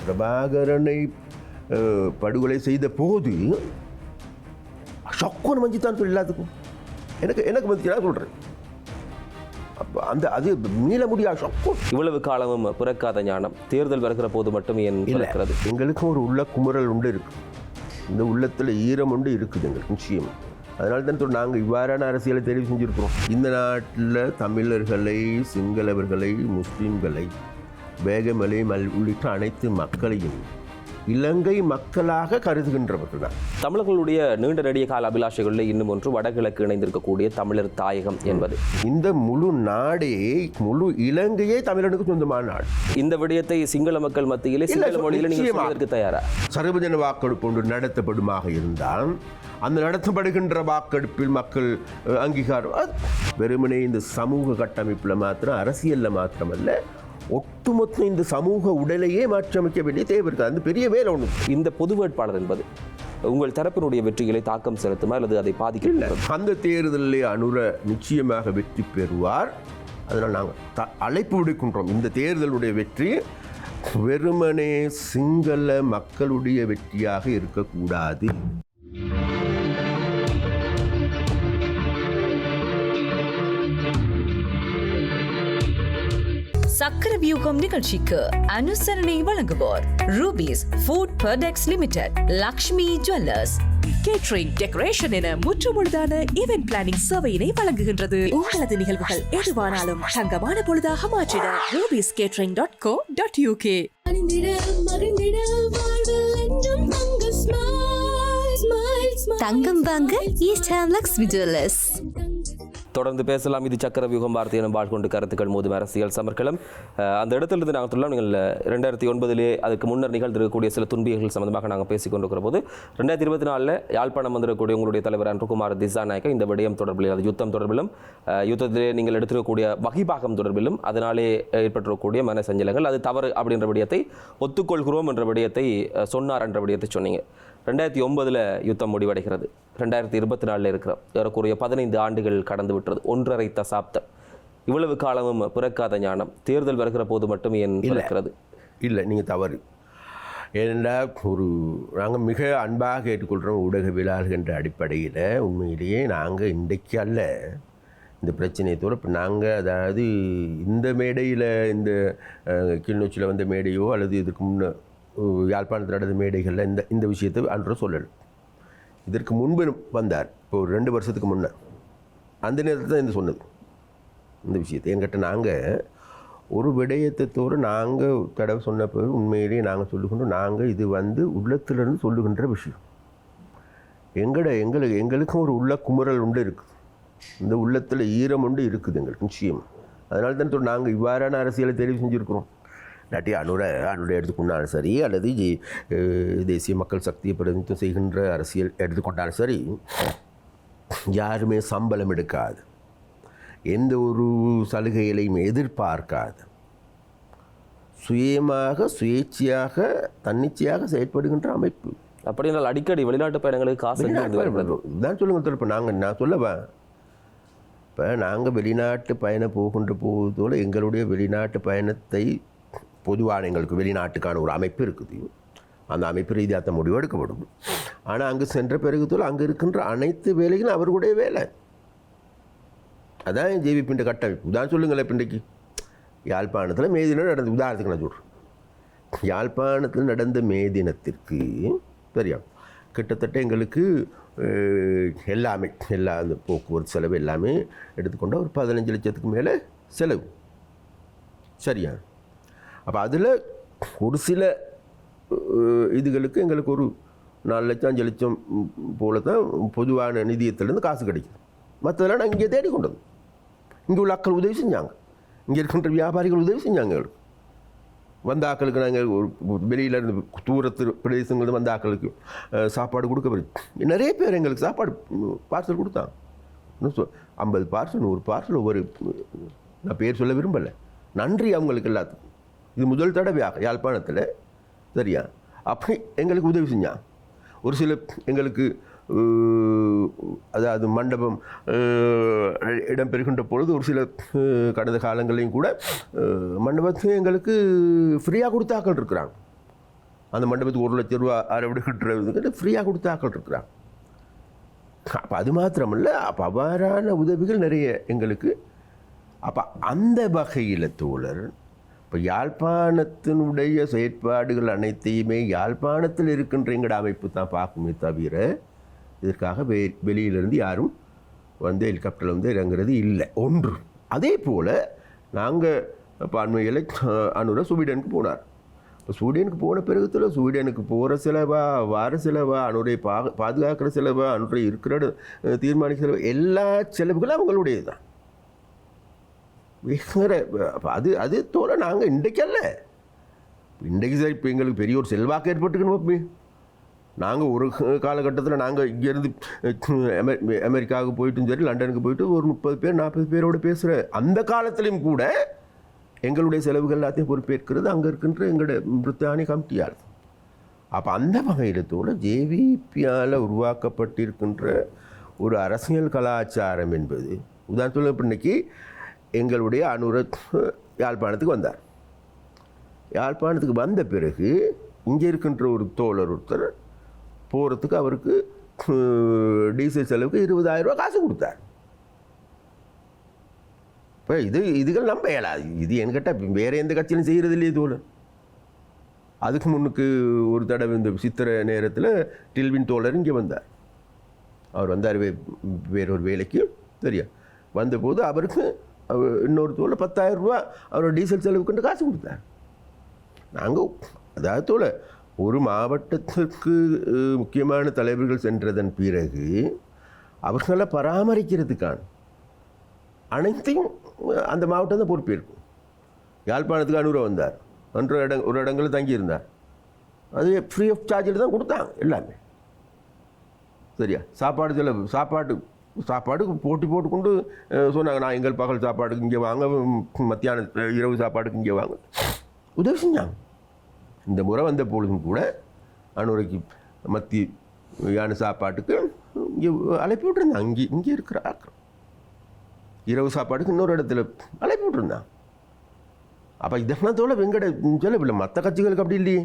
பிரபாகரனை படுகொலை செய்த போது ஷொக்கோன்னு மஞ்சித்தான் சொல்லி எல்லாத்துக்கும் எனக்கு மதிச்சு நான் சொல்கிறேன். அப்போ அது மீள முடியாது ஷொக்கோ. இவ்வளவு காலமும் பிறக்காத ஞானம் தேர்தல் வருகிற போது மட்டும் ஏன் பிறக்கிறது? எங்களுக்கு ஒரு உள்ள குமுறல் உண்டு இருக்குது, இந்த உள்ளத்தில் ஈரம் உண்டு இருக்குது எங்களுக்கு நிச்சயம். அதனால தான் நாங்கள் இவ்வாறான அரசியலை தெரிவு செஞ்சுருக்கிறோம். இந்த நாட்டில் தமிழர்களை, சிங்களவர்களை, முஸ்லீம்களை, பேகமலை உள்ளிட்ட அனைத்து மக்களையும் இலங்கை மக்களாக கருதுகின்றவர்கள் தான். தமிழர்களுடைய நீண்ட நெடிய கால அபிலாஷைகளில் இன்னும் ஒன்று வடகிழக்கு இணைந்திருக்கக்கூடிய தமிழர் தாயகம் என்பது. இந்த முழு நாடே, முழு இலங்கையே தமிழனுக்கு சொந்தமான நாடு. இந்த விடயத்தை சிங்கள மக்கள் மத்தியிலே சிங்கள மொழியில் நீங்கள் சொல்வதற்கு தயாரா? சர்வஜன வாக்கெடுப்பு ஒன்று நடத்தப்படுமாக இருந்தால் அந்த நடத்தப்படுகின்ற வாக்கெடுப்பில் மக்கள் அங்கீகாரம் வெறுமனே இந்த சமூக கட்டமைப்பில் மாத்திரம், அரசியலில் மாத்திரமல்ல, ஒட்டுமொத்த இந்த சமூக உடலையே மாற்றியமைக்க வேண்டிய தேவை இருக்குது. அந்த பெரிய வேலை ஒன்று. இந்த பொது வேட்பாளர் என்பது உங்கள் தரப்பினுடைய வெற்றிகளை தாக்கம் செலுத்துமா அல்லது அதை பாதிக்கல? அந்த தேர்தலிலே அனுர நிச்சயமாக வெற்றி பெறுவார். அதனால் நாங்கள் அழைப்பு விடுக்கின்றோம். இந்த தேர்தலுடைய வெற்றி வெறுமனே சிங்கள மக்களுடைய வெற்றியாக இருக்கக்கூடாது. சக்கரவியூகம் நிகழ்ச்சிக்கு அனுசரணை வழங்குவோர் rupees food products limited, Lakshmi jewellers, catering, decoration என முற்றுமுழுதான ஈவென்ட் பிளானிங் சேவையினை வழங்குகின்றது. உங்களது நிகழ்வுகள் எதுவானாலும் தங்கமான பொழுதாக மாற்றிட rubiescatering.co.uk. தங்கம் வாங்க ஈஸ்ட் ஹாம் லக்ஷ்மி ஜுவல்லர்ஸ். தொடர்ந்து பேசலாம். இது சக்கரவியூகம் வார்த்தை என வாழ்கொண்டு கருத்துக்கள் மோதும் அரசியல் சமர்க்களம். அந்த இடத்திலிருந்து நாங்கள் சொல்லலாம், நீங்கள் 2009 அதுக்கு முன்னர் நிகழ்ந்திருக்கக்கூடிய சில துன்பியல்கள் சம்பந்தமாக நாங்கள் பேசிக் கொண்டிருக்கிற போது 2024 யாழ்ப்பாணம் வந்திருக்கக்கூடிய உங்களுடைய தலைவர் அன்றுகுமார் திசாநாயக்க இந்த விடயம் தொடர்பில், அது யுத்தம் தொடர்பிலும், யுத்தத்திலே நீங்கள் எடுத்திருக்கக்கூடிய வகிபாகம் தொடர்பிலும், அதனாலே ஏற்பட்டிருக்கக்கூடிய மன சஞ்சலங்கள், அது தவறு அப்படின்ற விடயத்தை ஒத்துக்கொள்கிறோம் என்ற விடயத்தை சொன்னார் என்ற விடயத்தை சொன்னீங்க. 2009 யுத்தம் முடிவடைகிறது. 2024 இருக்கிறோம். ஏறக்குறைய 15 ஆண்டுகள் கடந்து விட்டது. 1.5 தசாப்தம். இவ்வளவு காலமும் பிறக்காத ஞானம் தேர்தல் வருகிற போது மட்டும் ஏன் பிறக்கிறது? இல்லை, நீங்கள் தவறு. ஏனென்றால் நாங்கள் மிக அன்பாக கேட்டுக்கொள்கிறோம் ஊடகவியலாளர்கள் என்ற அடிப்படையில். உண்மையிலேயே நாங்கள் இன்றைக்கு அல்ல இந்த பிரச்சனையை தவிர, இப்போ நாங்கள் அதாவது இந்த மேடையில், இந்த கிளிநொச்சியில் வந்த மேடையோ அல்லது இதுக்கு முன்னே யாழ்ப்பாணத்தில் நடந்த மேடைகளில் இந்த விஷயத்தை அன்று சொல்லலை. இதற்கு முன்பு வந்தார், இப்போ 2 வருஷத்துக்கு முன்னே, அந்த நேரத்தில் தான் இந்த சொன்னது இந்த விஷயத்தை. என்கிட்ட நாங்கள் ஒரு விடயத்தை தவிர நாங்கள் தடவை சொன்ன பிறகு உண்மையிலேயே நாங்கள் சொல்லுகின்றோம், நாங்கள் இது உள்ளத்திலிருந்து சொல்லுகின்ற விஷயம். எங்களுக்கும் ஒரு உள்ள குமுறல் உண்டு இருக்குது, இந்த உள்ளத்தில் ஈரம் உண்டு இருக்குது எங்களுக்கு நிச்சயம். அதனால தான் நாங்கள் இவ்வாறான அரசியலை தெரிவு செஞ்சுருக்கிறோம். இல்லாட்டி அனுரை எடுத்துக்கொண்டாலும் சரி, அல்லது தேசிய மக்கள் சக்தியை பிரதிநிதித்துவம் செய்கின்ற அரசியல் எடுத்துக்கொண்டாலும் சரி, யாருமே சம்பளம் எடுக்காது, எந்த ஒரு சலுகைகளையும் எதிர்பார்க்காது, சுயேட்சையாக தன்னிச்சையாக செயற்படுகின்ற அமைப்பு. அப்படினால் அடிக்கடி வெளிநாட்டு பயணங்களுக்கு காசு தான் சொல்லுங்கள். இப்போ நான் சொல்லவேன், இப்போ நாங்கள் வெளிநாட்டு பயணம் போகின்ற போதுல எங்களுடைய வெளிநாட்டு பயணத்தை பொதுவான எங்களுக்கு வெளிநாட்டுக்கான ஒரு அமைப்பு இருக்குது. அந்த அமைப்பு ரீதியாக முடிவு எடுக்கப்படும். ஆனால் அங்கே சென்ற பிறகு அங்கே இருக்கின்ற அனைத்து வேலைகளும் அவர்களுடைய வேலை. அதான் ஜேவிபின்ற கட்டமைப்பு. உதாரணம் சொல்லுங்களேன், இன்றைக்கு யாழ்ப்பாணத்தில் மே தினம் நடந்த உதாரணத்துக்கு நான் சொல்கிறேன். யாழ்ப்பாணத்தில் நடந்த மே தினத்திற்கு தெரியும் கிட்டத்தட்ட எங்களுக்கு எல்லாமே அந்த போக்குவரத்து செலவு எல்லாமே எடுத்துக்கொண்டால் ஒரு 15 லட்சத்துக்கு மேலே செலவு. சரியா? அப்போ அதில் ஒரு சில இதுகளுக்கு எங்களுக்கு ஒரு 4 லட்சம் 5 லட்சம் போல தான் பொதுவான நிதியத்திலேருந்து காசு கிடைக்குது. மற்றதெல்லாம் நாங்கள் இங்கே தேடி கொண்டது. இங்கே உள்ள ஆட்கள் உதவி செஞ்சாங்க, இங்கே இருக்கின்ற வியாபாரிகள் உதவி செஞ்சாங்க. எங்களுக்கு வந்த ஆக்களுக்கு நாங்கள் ஒரு வெளியில் இருந்து தூரத்து பிரதேசங்கள் வந்த ஆக்களுக்கு சாப்பாடு கொடுக்க போய் நிறைய பேர் எங்களுக்கு சாப்பாடு பார்சல் கொடுத்தாங்க. 50 பார்சல் 100 பார்சல் ஒவ்வொரு, நான் பேர் சொல்ல விரும்பலை. நன்றி அவங்களுக்கு எல்லாத்துக்கும். இது முதல் தடவையாக யாழ்ப்பாணத்தில். சரியா? அப்படி எங்களுக்கு உதவி செஞ்சான். ஒரு சில எங்களுக்கு அதாவது மண்டபம் இடம்பெறுகின்ற பொழுது ஒரு சில கடந்த காலங்களையும் கூட மண்டபத்தை எங்களுக்கு ஃப்ரீயாக கொடுத்தாக்கள் இருக்கிறாங்க. அந்த மண்டபத்துக்கு 1 லட்சம் ரூபா அறுவடை கட்டுறதுக்கு ஃப்ரீயாக கொடுத்து ஆக்கள் இருக்கிறாங்க. அப்போ அது மாத்திரமல்ல, அப்போ அவ்வாறான உதவிகள் நிறைய எங்களுக்கு. அப்போ அந்த வகையில் தோழர், இப்போ யாழ்ப்பாணத்தினுடைய செயற்பாடுகள் அனைத்தையுமே யாழ்ப்பாணத்தில் இருக்கின்ற எங்களோட அமைப்பு தான் பார்க்குமே தவிர இதற்காக வெளியிலிருந்து யாரும் வந்து ஹெலிகாப்டரில் வந்து இறங்குறது இல்லை ஒன்று. அதே போல் நாங்கள் இப்போ அண்மையில் அனுர ஸ்வீடனுக்கு போனார். இப்போ ஸ்வீடனுக்கு போன பிறகுத்தில் ஸ்வீடனுக்கு போகிற செலவா, வார செலவா, அனுரை பாதுகாக்கிற செலவா, அனுரை இருக்கிற தீர்மானிக்கிற செலவு, எல்லா செலவுகளும் அவங்களுடையது தான். வேறு அது தோல நாங்கள் இன்றைக்கல்ல, இன்றைக்கு சார் இப்போ எங்களுக்கு பெரிய ஒரு செல்வாக்கு ஏற்பட்டுக்கணும். நாங்கள் ஒரு காலகட்டத்தில் நாங்கள் இங்கேருந்து அமெரிக்காவுக்கு போயிட்டும் சரி, லண்டனுக்கு போயிட்டு ஒரு 30 பேர் 40 பேரோடு பேசுகிற அந்த காலத்திலையும் கூட எங்களுடைய செலவுகள் எல்லாத்தையும் பொறுப்பேற்கிறது அங்கே இருக்கின்ற எங்களுடைய பிரித்தானிய கமிட்டியால். அப்போ அந்த வகையில் தோல ஜேவிபியால் உருவாக்கப்பட்டிருக்கின்ற ஒரு அரசியல் கலாச்சாரம் என்பது, உதாரணத்தில் இப்போ இன்றைக்கி எங்களுடைய அனுர யாழ்ப்பாணத்துக்கு வந்தார். யாழ்ப்பாணத்துக்கு வந்த பிறகு இங்கே இருக்கின்ற ஒரு தோழர் ஒருத்தர் போகிறதுக்கு அவருக்கு டீசல் செலவுக்கு 20,000 ரூபா காசு கொடுத்தார். இப்போ இதுகள் நம்ப இயலாது. இது என்கிட்ட வேறு எந்த கட்சியிலும் செய்கிறது இல்லையே தோழர். அதுக்கு முன்னுக்கு ஒரு தடவை இந்த சித்திரை நேரத்தில் டில்வின் தோழர் இங்கே வந்தார். அவர் வந்தார் வேறொரு வேலைக்கு, சரியா. வந்தபோது அவருக்கு இன்னொரு தோழர் 10,000 ரூபா அவரோட டீசல் செலவுக்குண்டு காசு கொடுத்தார். நாங்கள் அதாவது தோழ ஒரு மாவட்டத்திற்கு முக்கியமான தலைவர்கள் சென்றதன் பிறகு அவர்களை பராமரிக்கிறதுக்கான அனைத்தையும் அந்த மாவட்டம் தான் பொறுப்பேற்கும். யாழ்ப்பாணத்துக்கு அனுர வந்தார், ஒரு இடங்களில் தங்கியிருந்தார். அது ஃப்ரீ ஆஃப் சார்ஜில் தான் கொடுத்தாங்க எல்லாமே, சரியா. சாப்பாடு செலவு, சாப்பாடுக்கு போட்டி போட்டுக்கொண்டு சொன்னாங்க, நான் எங்கள் பகல் சாப்பாடுக்கு இங்கே வாங்க, மத்தியான இரவு சாப்பாடுக்கு இங்கே வாங்க, உதவி செஞ்சாங்க. இந்த முறை வந்த பொழுதும் கூட அனுரைக்கு மத்தியான சாப்பாட்டுக்கு இங்கே அழைப்பு விட்டுருந்தாங்க. இங்கே இருக்கிற ஆக்கள் இரவு சாப்பாடுக்கு இன்னொரு இடத்துல அழைப்பு விட்டுருந்தாங்க. அப்போ இதெல்லாம் தோல வெங்கட செலவில்லை. மற்ற கட்சிகளுக்கு அப்படி இல்லையே.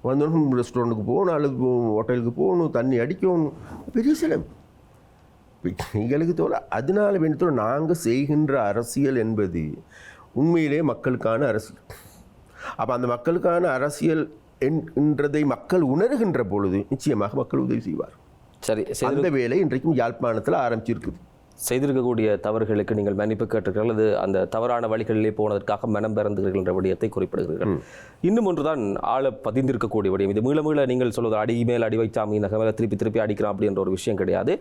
வந்தோடனும் ரெஸ்டாரண்ட்டுக்கு போகணும், அல்லது ஹோட்டலுக்கு போகணும், தண்ணி அடிக்கணும், பெரிய செலவு எங்களுக்கு தோல. அதனால வேண்டியதோட நாங்கள் செய்கின்ற அரசியல் என்பது உண்மையிலே மக்களுக்கான அரசியல். அப்போ அந்த மக்களுக்கான அரசியல் என்றதை மக்கள் உணர்கின்ற பொழுது நிச்சயமாக மக்கள் உதவி செய்வார். சரி, அந்த வேலை இன்றைக்கும் யாழ்ப்பாணத்தில் ஆரம்பிச்சிருக்குது. செய்திருக்கக்கூடிய தவறுகளுக்கு நீங்கள் மன்னிப்பு கேட்டிருக்கிறீர்கள், அது அந்த தவறான வழிகளிலே போனதற்காக மனம் பிறந்துகிறீர்கள் என்ற விடயத்தை குறிப்பிடுகிறீர்கள். இன்னும் ஒன்றுதான் ஆள பதிந்திருக்கக்கூடிய விடயம். இது மீள மீள நீங்கள் சொல்வது அடி மேல் அடி வைச்சா மீன் மேலே திருப்பி அடிக்கிறான் அப்படின்ற ஒரு விஷயம் கிடையாது.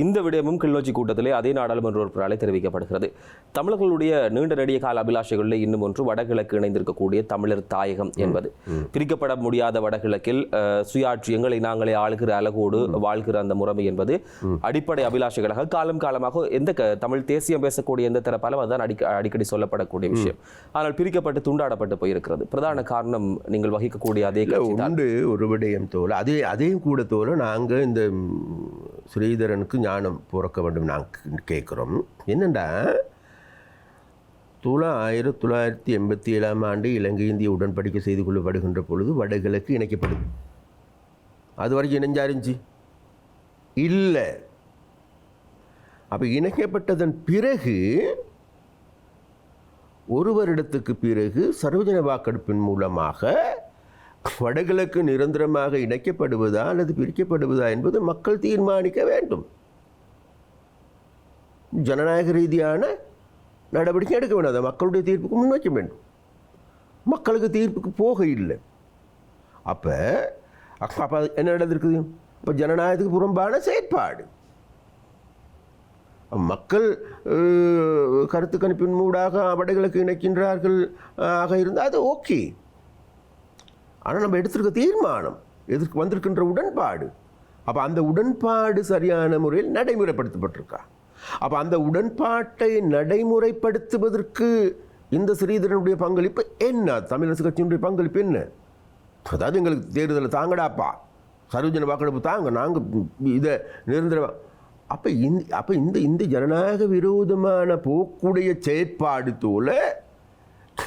இந்த விடயமும் கிளிநொச்சி கூட்டத்திலே அதே நாடாளுமன்ற உறுப்பினராலே தெரிவிக்கப்படுகிறது. தமிழர்களுடைய நீண்ட நெடிய கால அபிலாஷைகளில் இன்னும் ஒன்று வடகிழக்கு இணைந்திருக்கக்கூடிய தமிழர் தாயகம் என்பது. பிரிக்கப்பட முடியாத வடகிழக்கில் சுயாட்சி, எங்களை நாங்களே ஆளுகிற அழகோடு வாழ்கிற அந்த முறைமை என்பது அடிப்படை அபிலாஷைகளாக காலம் காலமாக எந்த தமிழ் தேசியம் பேசக்கூடிய எந்த தரப்பாலும் அதுதான் அடிக்கடி சொல்லப்படக்கூடிய விஷயம். ஆனால் பிரிக்கப்பட்டு துண்டாடப்பட்டு போயிருக்கிறது. பிரதான காரணம் நீங்கள் வகிக்கக்கூடிய அதே உண்டு ஒரு விடயம் தோல. அதையும் கூட தோல நாங்கள் இந்த ஸ்ரீதரனுக்கு ஞானம் பிறக்க வேண்டும் நாங்கள் கேட்குறோம். என்னண்டா தோல 1987ஆம் ஆண்டு இலங்கை இந்திய உடன்படிக்கை செய்து கொள்ளப்படுகின்ற பொழுது வடகிழக்கு இணைக்கப்படுது. அது வரைக்கும் இணைஞ்சாருந்துச்சு இல்லை. அப்போ இணைக்கப்பட்டதன் பிறகு ஒரு வருடத்துக்கு பிறகு சர்வஜன வாக்கெடுப்பின் மூலமாக வடகிழக்கு நிரந்தரமாக இணைக்கப்படுவதா அல்லது பிரிக்கப்படுவதா என்பது மக்கள் தீர்மானிக்க வேண்டும். ஜனநாயக ரீதியான நடவடிக்கை எடுக்க வேண்டும். அதை மக்களுடைய தீர்ப்புக்கு முன்வைக்க வேண்டும். மக்களுக்கு தீர்ப்புக்கு போக இல்லை. அப்போ என்ன நடந்திருக்குது? இப்போ ஜனநாயகத்துக்கு புறம்பான செயற்பாடு. மக்கள் கருத்து கணிப்பின் மூடாக வடகிழக்கு இணைக்கின்றார்கள் ஆக இருந்தால் அது ஓகே. ஆனால் நம்ம எடுத்திருக்க தீர்மானம், எதற்கு வந்திருக்கின்ற உடன்பாடு, அப்போ அந்த உடன்பாடு சரியான முறையில் நடைமுறைப்படுத்தப்பட்டிருக்கா? அப்போ அந்த உடன்பாட்டை நடைமுறைப்படுத்துவதற்கு இந்த ஸ்ரீதரனுடைய பங்களிப்பு என்ன? தமிழரசு கட்சியினுடைய பங்களிப்பு என்ன? அதாவது எங்களுக்கு தேர்தலில் தாங்கடாப்பா, சர்வஜன வாக்கெடுப்பு தாங்க, நாங்கள் இதை நிரந்தர. அப்போ இந்த ஜனநாயக விரோதமான போக்குடைய செயற்பாடு தோல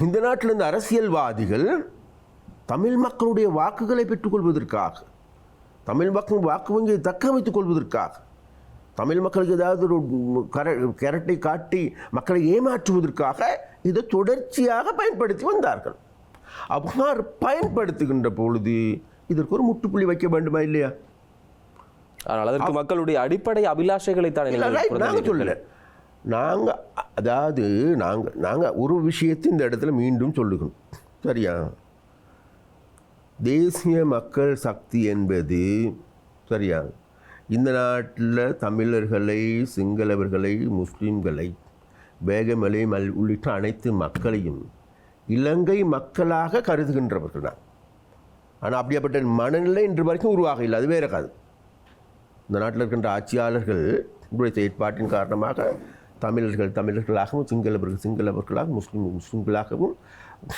இந்த நாட்டில் இருந்த அரசியல்வாதிகள் தமிழ் மக்களுடைய வாக்குகளை பெற்றுக்கொள்வதற்காக, தமிழ் மக்கள் வாக்கு வங்கியை தக்க வைத்துக் கொள்வதற்காக, தமிழ் மக்களுக்கு ஏதாவது ஒரு கரட்டை காட்டி மக்களை ஏமாற்றுவதற்காக இதை தொடர்ச்சியாக பயன்படுத்தி வந்தார்கள். அவ்வாறு பயன்படுத்துகின்ற பொழுது இதற்கு ஒரு முற்றுப்புள்ளி வைக்க வேண்டுமா இல்லையா? ஆனால் அதற்கு மக்களுடைய அடிப்படை அபிலாஷைகளை நாங்கள் சொல்லல. நாங்கள் ஒரு விஷயத்தை இந்த இடத்துல மீண்டும் சொல்லுகிறோம். சரியா? தேசிய மக்கள் சக்தி என்பது சரியா இந்த நாட்டில் தமிழர்களை, சிங்களவர்களை, முஸ்லீம்களை, பேகமலை உள்ளிட்ட அனைத்து மக்களையும் இலங்கை மக்களாக கருதுகின்றவர்கள் தான். ஆனால் அப்படியாப்பட்ட மனநிலை இன்று வரைக்கும் உருவாக இல்லை. அது வேற காது. இந்த நாட்டில் இருக்கின்ற ஆட்சியாளர்கள் செயற்பாட்டின் காரணமாக தமிழர்களாகவும், சிங்களவர்களாகவும், முஸ்லீம்களாகவும்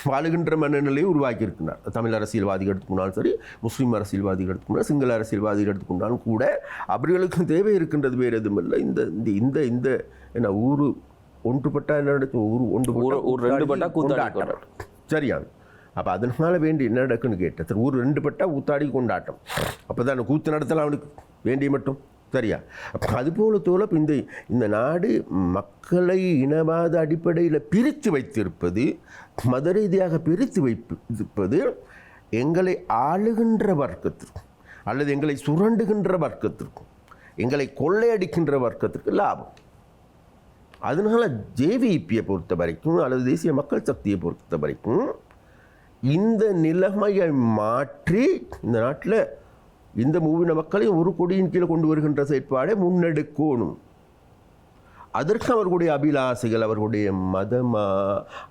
வாழுகின்ற மனநிலையை உருவாக்கி இருக்கிறார். தமிழ் அரசியல்வாதிகள் எடுத்துக்கொண்டாலும் சரி, முஸ்லீம் அரசியல்வாதிகள் எடுத்துக்கொண்டாலும், சிங்கள அரசியல்வாதிகள் எடுத்துக்கொண்டாலும் கூட அவர்களுக்கு தேவை இருக்கின்றது வேறு எதுவும் இல்லை. இந்த இந்த என்ன ஊர் ஒன்றுபட்டா என்ன நடக்கும்? ஊர் கொண்டாட்டம். சரியா? அப்போ அதனால வேண்டி என்ன நடக்குன்னு கேட்டேன். ஊர் ரெண்டு பட்டா ஊத்தாடி கொண்டாட்டம். அப்போ தான் கூத்து நடத்தலாம் அவனுக்கு வேண்டிய மட்டும். சரியா? அப்போ அதுபோல தோல இந்த நாடு மக்களை இனவாத அடிப்படையில் பிரித்து வைத்திருப்பது, மத ரீதியாக பிரித்து வைப்பது எங்களை ஆளுகின்ற வர்க்கத்திற்கும் அல்லது எங்களை சுரண்டுகின்ற வர்க்கத்திற்கும், எங்களை கொள்ளையடிக்கின்ற வர்க்கத்திற்கு லாபம். அதனால் ஜேவிபியை பொறுத்த வரைக்கும் அல்லது தேசிய மக்கள் சக்தியை பொறுத்த வரைக்கும் இந்த நிலைமையை மாற்றி இந்த நாட்டில் இந்த மூவின மக்களை ஒரு கொடியின் கீழே கொண்டு வருகின்ற செயற்பாடை முன்னெடுக்கணும். அதற்கு அவர்களுடைய அபிலாசைகள், அவர்களுடைய மதமா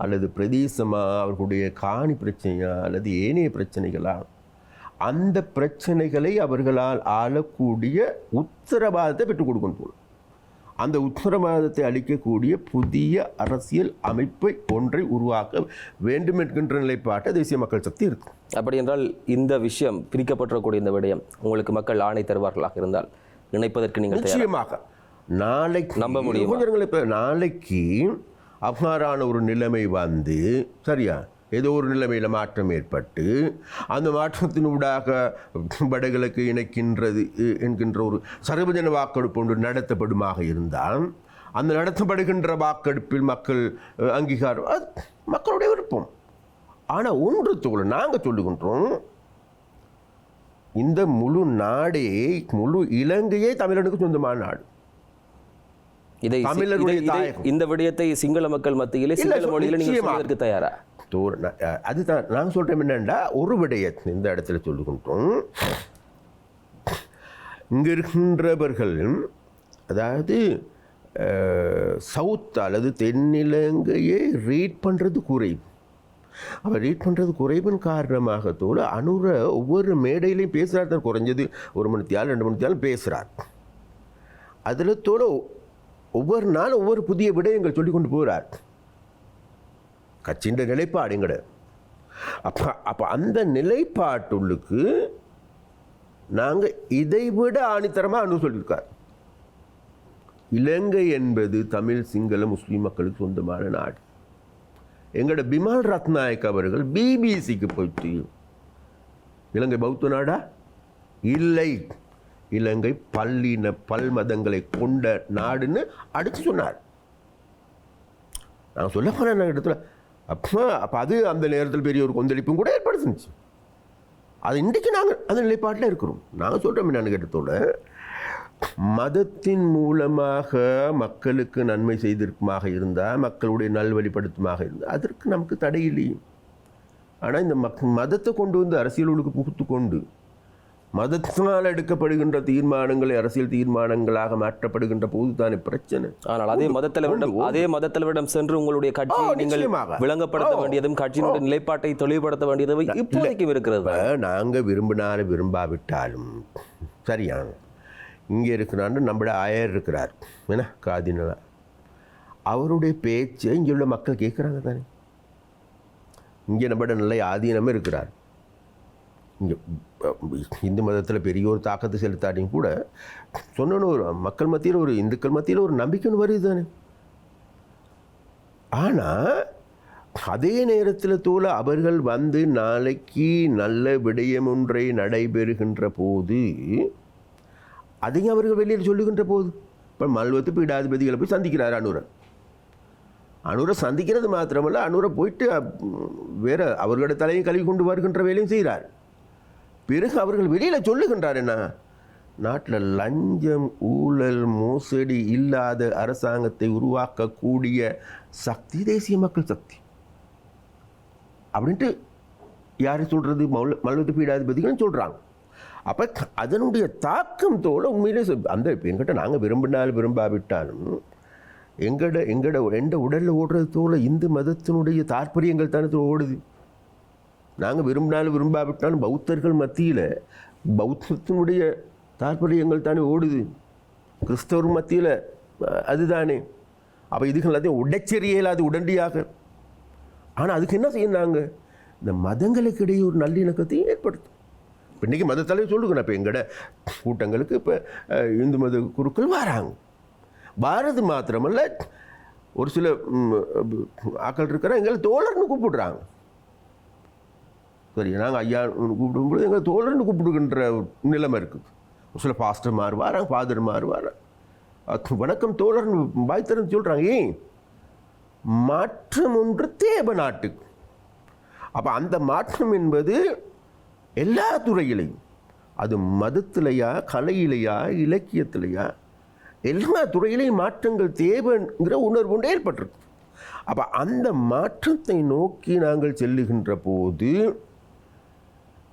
அல்லது பிரதேசமா, அவர்களுடைய காணி பிரச்சனையா அல்லது ஏனைய பிரச்சனைகளா, அந்த பிரச்சனைகளை அவர்களால் ஆளக்கூடிய உத்தரவாதத்தை பெற்றுக் கொடுக்கணும். அந்த உத்தரவாதத்தை அளிக்கக்கூடிய புதிய அரசியல் அமைப்பை ஒன்றை உருவாக்க வேண்டும் என்கின்ற நிலைப்பாட்டை தேசிய மக்கள் சக்தி இருக்கு. அப்படி என்றால் இந்த விஷயம் பிரிக்கப்பட்டிருக்கக்கூடிய இந்த விடயம் உங்களுக்கு மக்கள் ஆணை தருவார்களாக இருந்தால் நினைப்பதற்கு நீங்கள் நிச்சயமாக நாளைக்கு நம்ப முடியும். நாளைக்கு அவ்வாறான ஒரு நிலைமை வந்து சரியா ஏதோ ஒரு நிலைமையில் மாற்றம் ஏற்பட்டு அந்த மாற்றத்தினூடாக வடகிழக்கு இணைக்கின்றது என்கின்ற ஒரு சர்வஜன வாக்கெடுப்பு ஒன்று நடத்தப்படுமாக இருந்தால் அந்த நடத்தப்படுகின்ற வாக்கெடுப்பில் மக்கள் அங்கீகாரம் அது மக்களுடைய விருப்பம். ஆனால் ஒன்று தோழ நாங்கள் சொல்லுகின்றோம், இந்த முழு நாடே, முழு இலங்கையே தமிழனுக்கு சொந்தமான நாடு. இந்த விடயத்தை சிங்கள மக்கள் மத்தியிலே சிங்கள மொழியில் நீங்கள் சொல்வதற்கு தயாரா? அதுதான் நான் சொல்கிறேன். என்னென்னா ஒரு விடயத்தை இந்த இடத்துல சொல்லுகின்றோம், இங்கே இருக்கின்றவர்கள் அதாவது சவுத் அல்லது தென்னிலங்கையை ரீட் பண்ணுறது குறைவு. அவர் ரீட் பண்ணுறது குறைவின் காரணமாக தோல அனுர ஒவ்வொரு மேடையிலையும் பேசுகிறார். தான் குறைஞ்சது 1 மணி நேரம் 2 மணி நேரம் பேசுகிறார். அதில் தோல ஒவ்வொரு நாளும் ஒவ்வொரு புதிய விடயங்கள் சொல்லி கொண்டு போகிறார். கட்சியின் நிலைப்பாடுங்கிற அப்போ அந்த நிலைப்பாட்டுள்ளுக்கு நாங்கள் இதை விட ஆணித்தரமாக அனு சொல்லியிருக்கார். இலங்கை என்பது தமிழ், சிங்கள, முஸ்லீம் மக்களுக்கு சொந்தமான நாடு. எங்களோட பிமல் ரத்நாயக் அவர்கள் பிபிசிக்கு போயிட்டு இலங்கை பௌத்த நாடா? இல்லை, இலங்கை பல்மதங்களை கொண்ட நாடுன்னு அடித்து சொன்னார். நான் சொல்ல போன இடத்துல அப்போ அது அந்த நேரத்தில் பெரிய ஒரு கொந்தளிப்பும் கூட ஏற்படுத்துச்சு. அது இன்றைக்கு நாங்கள் அந்த நிலைப்பாட்டில் இருக்கிறோம். நாங்கள் சொல்கிறோம் என்னன்னு கேட்டதோட மதத்தின் மூலமாக மக்களுக்கு நன்மை செய்திருக்குமாக இருந்தால், மக்களுடைய நல்வழிப்படுத்துமாக இருந்தால் அதற்கு நமக்கு தடையில்லையும். ஆனால் இந்த மதத்தை கொண்டு வந்து அரசியலுக்கு புகுத்து கொண்டு மதத்தினால் எடுக்கப்படுகின்ற தீர்மானங்களை அரசியல் தீர்மானங்களாக மாற்றப்படுகின்ற போது தானே பிரச்சனை. ஆனால் அதே மதத்தலைவரிடம் சென்று உங்களுடைய கட்சியை நீங்கள் விளங்கப்படுத்த வேண்டியதும் கட்சியினுடைய நிலைப்பாட்டை தெளிவுபடுத்த வேண்டியதும் இப்போதைக்கும் இருக்கிறது. நாங்கள் விரும்பினாலும் விரும்பாவிட்டாலும் சரியா இங்கே இருக்கிறான்னு நம்மளோட ஆயர் இருக்கிறார் என்ன காதினா, அவருடைய பேச்சை இங்கே உள்ள மக்கள் கேட்குறாங்க தானே. இங்கே நம்மளோட நல்ல ஆதீனமே இருக்கிறார். இங்கே இந்து மதத்தில் பெரிய ஒரு தாக்கத்தை செலுத்தாட்டியும் கூட சொன்னோன்னு ஒரு மக்கள் மத்தியில், ஒரு இந்துக்கள் மத்தியில் ஒரு நம்பிக்கைன்னு வருது தானே. ஆனால் அதே நேரத்தில் தோல அவர்கள் வந்து நாளைக்கு நல்ல விடயம் ஒன்றை நடைபெறுகின்ற போது அதையும் அவர்கள் வெளியில் சொல்லுகின்ற போது இப்போ மல்வத்து பீடாதிபதிகளை போய் சந்திக்கிறார் அனுரை சந்திக்கிறது மாத்திரமல்ல அனுரை போயிட்டு வேற அவர்களோட தலையை கழுவி கொண்டு வருகின்ற வேலையும் செய்கிறார். பிறகு அவர்கள் வெளியில் சொல்லுகின்றார் என்ன, நாட்டில் லஞ்சம் ஊழல் மோசடி இல்லாத அரசாங்கத்தை உருவாக்கக்கூடிய சக்தி தேசிய மக்கள் சக்தி அப்படின்ட்டு யார் சொல்கிறது, மல்வத்து பீடாதிபதிகள் சொல்கிறாங்க. அப்போ அதனுடைய தாக்கம் தோல உண்மையிலே அந்த என்கிட்ட நாங்கள் விரும்பினாலும் விரும்பாவிட்டாலும் எந்த உடலில் ஓடுறது தோல இந்து மதத்தினுடைய தாற்பயங்கள் தானே ஓடுது. நாங்கள் விரும்பினாலும் விரும்பாவிட்டாலும் பௌத்தர்கள் மத்தியில் பௌத்தத்தினுடைய தாற்பயங்கள் தானே ஓடுது, கிறிஸ்தவர் மத்தியில் அதுதானே. அப்போ இதுக்கு எல்லாத்தையும் உடைச்செறியல அது உடனடியாக. ஆனால் அதுக்கு என்ன செய்யணாங்க, இந்த மதங்களுக்கு இடையே ஒரு நல்லிணக்கத்தையும் ஏற்படுத்தும். இப்போ இன்றைக்கி மதத்தலைவர் சொல்லுங்க, இப்போ எங்களோட கூட்டங்களுக்கு இப்போ இந்து மத குருக்கள் வராங்க. பாரதி மாத்திரமல்ல, ஒரு சில ஆக்கள் இருக்கிற எங்களை தோழர்னு கூப்பிடுறாங்க. சரி, நாங்கள் ஐயா கூப்பிடும்போது எங்களை தோழர்னு கூப்பிடுகின்ற நிலைமை இருக்குது. ஒரு சில பாஸ்டர் மாறுவாராங்க, ஃபாதர் மாறுவாராங்க, வணக்கம் தோழர்னு வாய்த்தரன்னு சொல்கிறாங்க. ஏன் மாற்றம் ஒன்று தேவை நாட்டுக்கு. அப்போ அந்த மாற்றம் என்பது எல்லா துறையிலையும், அது மதத்திலையா கலையிலையா இலக்கியத்திலையா எல்லா துறையிலையும் மாற்றங்கள் தேவைங்கிற உணர்வு ஒன்று ஏற்பட்டிருக்கு. அப்போ அந்த மாற்றத்தை நோக்கி நாங்கள் செல்லுகின்ற போது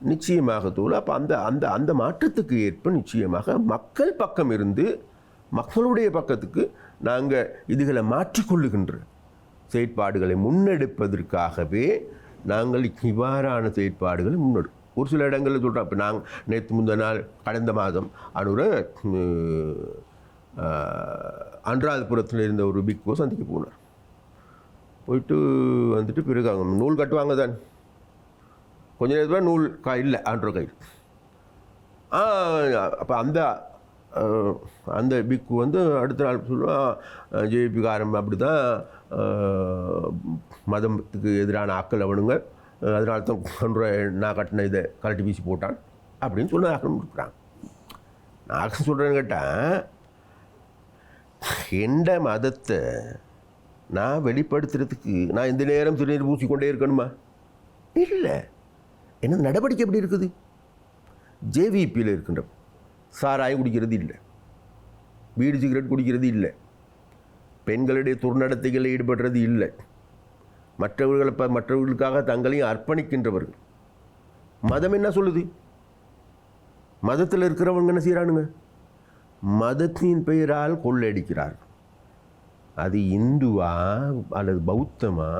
நிச்சயமாக தோல் அப்போ அந்த அந்த அந்த மாற்றத்துக்கு ஏற்ப நிச்சயமாக மக்கள் பக்கம் இருந்து மக்களுடைய பக்கத்துக்கு நாங்கள் இதுகளை மாற்றிக்கொள்ளுகின்ற செயற்பாடுகளை முன்னெடுப்பதற்காகவே நாங்கள் இவ்வாறான செயற்பாடுகளை முன்னெடுப்போம். ஒரு சில இடங்களில் சொல்கிறோம். இப்போ நாங்கள் நேற்று முந்தின நாள் கடந்த மாதம் அனுர அன்றாதபுரத்தில் இருந்த ஒரு பிக்கோ சந்திக்க போனார். போயிட்டு வந்துட்டு பிறகு அவங்க நூல் கட்டுவாங்க தான், கொஞ்ச நேரத்தில் நூல் இல்லை ஆண்ட்ரோ கையில். அப்போ அந்த பிக்கு வந்து அடுத்த நாள் சொல்லுவான், ஜேபிகாரம் அப்படி தான் மதத்துக்கு எதிரான ஆக்கள் அவனுங்க, அதனால தான் நான் கட்டின இதை கலட்டி வீசி போட்டான் அப்படின்னு சொன்ன ஆக்கள் இருக்கிறாங்க. நான் சொல்கிறேன்னு கேட்டேன், எந்த மதத்தை நான் வெளிப்படுத்துறதுக்கு நான் இந்த நேரம் திருநீர் பூசிக்கொண்டே இருக்கணுமா? இல்லை. என்ன நடவடிக்கை எப்படி இருக்குது? ஜேவிபியில் இருக்கின்ற சாராயம் குடிக்கிறது இல்லை, பீடி சிகரெட் குடிக்கிறது இல்லை, பெண்களுடைய துர்நடத்தைகளில் ஈடுபடுறது இல்லை, மற்றவர்களுக்காக தங்களையும் அர்ப்பணிக்கின்றவர்கள். மதம் என்ன சொல்லுது? மதத்தில் இருக்கிறவங்க என்ன செய்கிறானுங்க? மதத்தின் பெயரால் கொள்ளையடிக்கிறார்கள். அது இந்துவா அல்லது பௌத்தமா